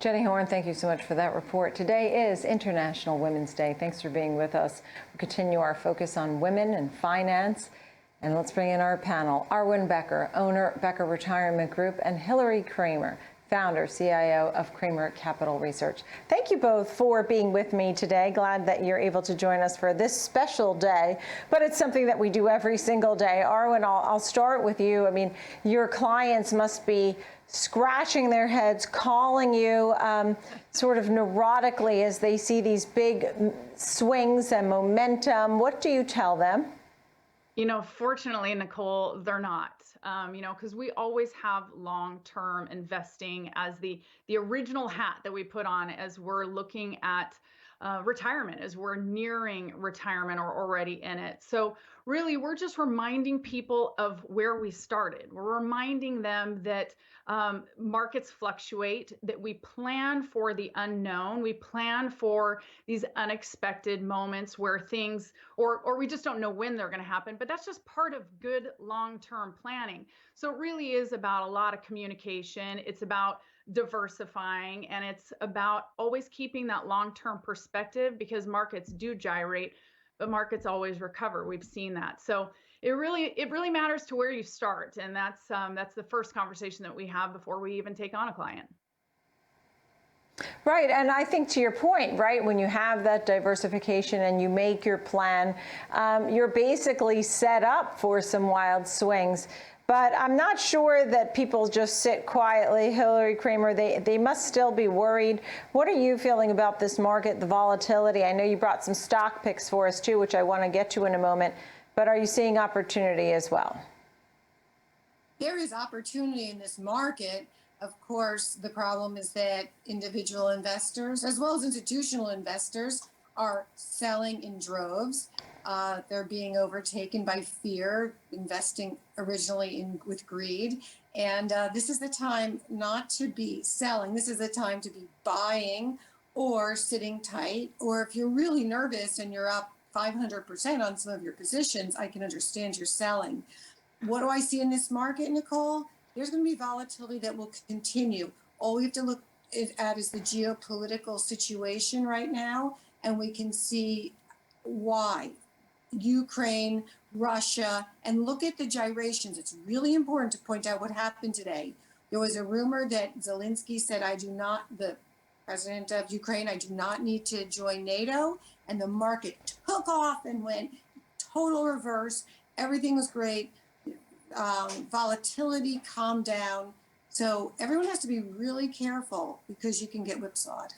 Jenny Horn, thank you so much for that report. Today is International Women's Day. Thanks for being with us. We'll continue our focus on women and finance. And let's bring in our panel. Arwen Becker, owner, Becker Retirement Group, and Hillary Kramer, founder, CIO of Kramer Capital Research. Thank you both for being with me today. Glad that you're able to join us for this special day, but it's something that we do every single day. Arwen, I'll start with you. I mean, your clients must be scratching their heads, calling you sort of neurotically as they see these big swings and momentum. What do you tell them? You know, fortunately, Nicole, they're not. Because we always have long-term investing as the original hat that we put on as we're looking at retirement, as we're nearing retirement or already in it. So really, we're just reminding people of where we started. We're reminding them that markets fluctuate, that we plan for the unknown. We plan for these unexpected moments where things, or we just don't know when they're going to happen, but that's just part of good long-term planning. So it really is about a lot of communication. It's about diversifying, and it's about always keeping that long-term perspective, because markets do gyrate, but markets always recover. We've seen that. So it really matters to where you start, and that's the first conversation that we have before we even take on a client. Right, and I think to your point, right, when you have that diversification and you make your plan, you're basically set up for some wild swings. But I'm not sure that people just sit quietly. Hillary Kramer, they must still be worried. What are you feeling about this market, the volatility? I know you brought some stock picks for us too, which I want to get to in a moment. But are you seeing opportunity as well? There is opportunity in this market. Of course, the problem is that individual investors, as well as institutional investors, are selling in droves. They're being overtaken by fear, investing originally with greed. And this is the time not to be selling. This is the time to be buying or sitting tight. Or if you're really nervous and you're up 500% on some of your positions, I can understand you're selling. What do I see in this market, Nicole? There's going to be volatility that will continue. All we have to look at is the geopolitical situation right now, and we can see why. Ukraine, Russia, and look at the gyrations. It's really important to point out what happened today. There was a rumor that Zelensky said, the president of Ukraine, I do not need to join NATO. And the market took off and went total reverse. Everything was great. Volatility calmed down. So everyone has to be really careful because you can get whipsawed.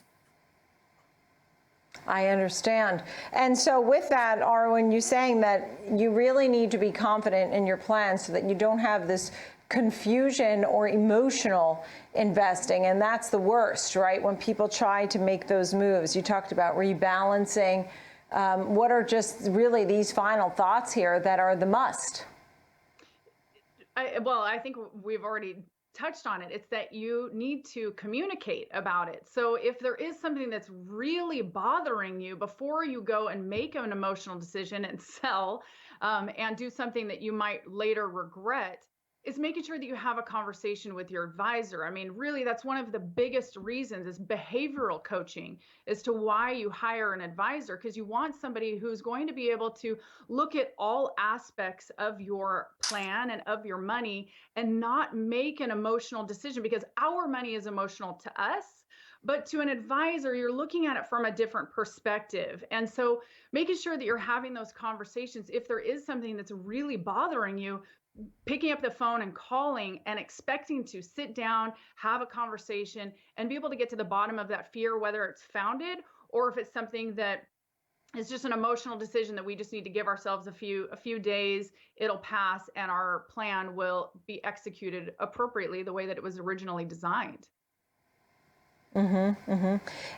I understand. And so with that, Arwen, you're saying that you really need to be confident in your plan so that you don't have this confusion or emotional investing. And that's the worst, right? When people try to make those moves. You talked about rebalancing. What are just really these final thoughts here that are the must? I think we've already touched on it. It's that you need to communicate about it. So if there is something that's really bothering you, before you go and make an emotional decision and sell and do something that you might later regret, is making sure that you have a conversation with your advisor. I mean, really, that's one of the biggest reasons is behavioral coaching as to why you hire an advisor, because you want somebody who's going to be able to look at all aspects of your plan and of your money and not make an emotional decision, because our money is emotional to us. But to an advisor, you're looking at it from a different perspective. And so making sure that you're having those conversations, if there is something that's really bothering you, picking up the phone and calling and expecting to sit down, have a conversation, and be able to get to the bottom of that fear, whether it's founded or if it's something that is just an emotional decision that we just need to give ourselves a few days, it'll pass, and our plan will be executed appropriately the way that it was originally designed. Mm-hmm, mm-hmm.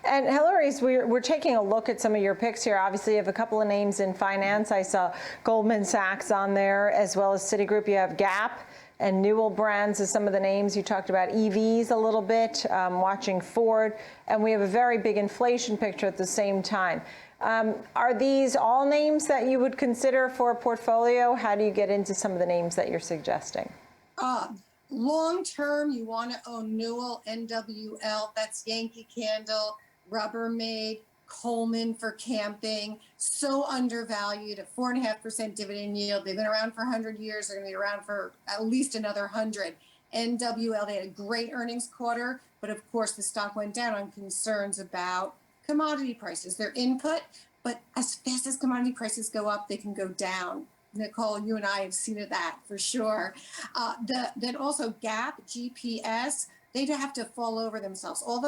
And Hillary's, we're taking a look at some of your picks here. Obviously, you have a couple of names in finance. I saw Goldman Sachs on there, as well as Citigroup. You have Gap and Newell Brands as some of the names. You talked about EVs a little bit, watching Ford, and we have a very big inflation picture at the same time. Are these all names that you would consider for a portfolio? How do you get into some of the names that you're suggesting? long term, you want to own Newell, NWL, that's Yankee Candle, Rubbermaid, Coleman for camping, so undervalued, a 4.5% dividend yield. They've been around for 100 years. They're going to be around for at least another 100. NWL, they had a great earnings quarter, but of course the stock went down on concerns about commodity prices, their input. But as fast as commodity prices go up, they can go down. Nicole, you and I have seen that for sure. Then also Gap, GPS, they have to fall over themselves. All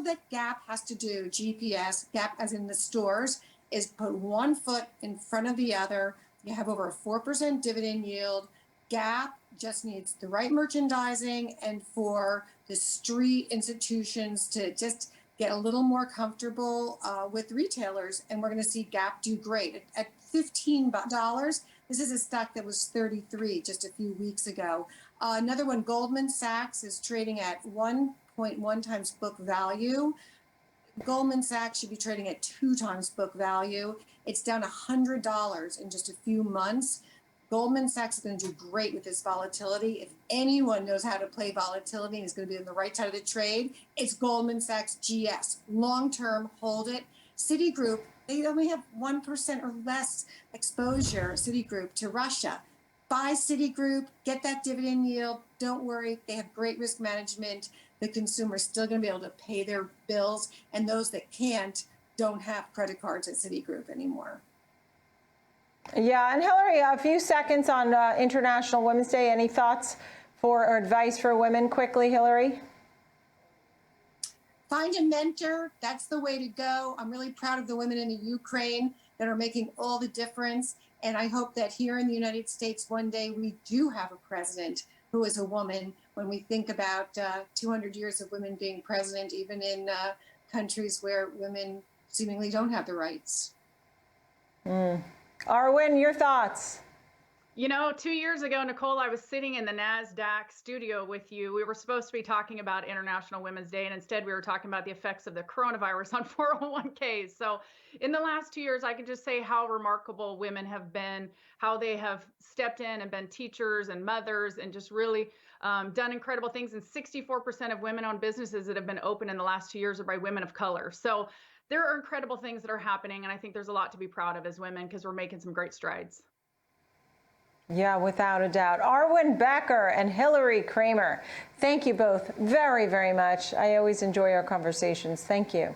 that Gap has to do, GPS, Gap as in the stores, is put one foot in front of the other. You have over a 4% dividend yield. Gap just needs the right merchandising and for the street institutions to just get a little more comfortable with retailers. And we're going to see Gap do great. At $15, this is a stock that was 33 just a few weeks ago. Another one, Goldman Sachs, is trading at 1.1 times book value. Goldman Sachs should be trading at 2 times book value. It's down $100 in just a few months. Goldman Sachs is going to do great with this volatility. If anyone knows how to play volatility and is going to be on the right side of the trade, it's Goldman Sachs GS. Long-term, hold it. Citigroup, they only have 1% or less exposure, Citigroup, to Russia. Buy Citigroup, get that dividend yield. Don't worry, they have great risk management. The consumer is still going to be able to pay their bills, and those that can't don't have credit cards at Citigroup anymore. Yeah, and Hillary, a few seconds on International Women's Day. Any thoughts or advice for women quickly, Hillary? Find a mentor. That's the way to go. I'm really proud of the women in the Ukraine that are making all the difference. And I hope that here in the United States, one day we do have a president who is a woman. When we think about 200 years of women being president, even in countries where women seemingly don't have the rights. Arwen, your thoughts? You know, 2 years ago, Nicole, I was sitting in the NASDAQ studio with you. We were supposed to be talking about International Women's Day, and instead we were talking about the effects of the coronavirus on 401ks. So in the last 2 years, I can just say how remarkable women have been, how they have stepped in and been teachers and mothers and just really done incredible things. And 64% of women-owned businesses that have been open in the last 2 years are by women of color. So there are incredible things that are happening, and I think there's a lot to be proud of as women because we're making some great strides. Yeah, without a doubt. Arwen Becker and Hillary Kramer, thank you both very, very much. I always enjoy our conversations. Thank you.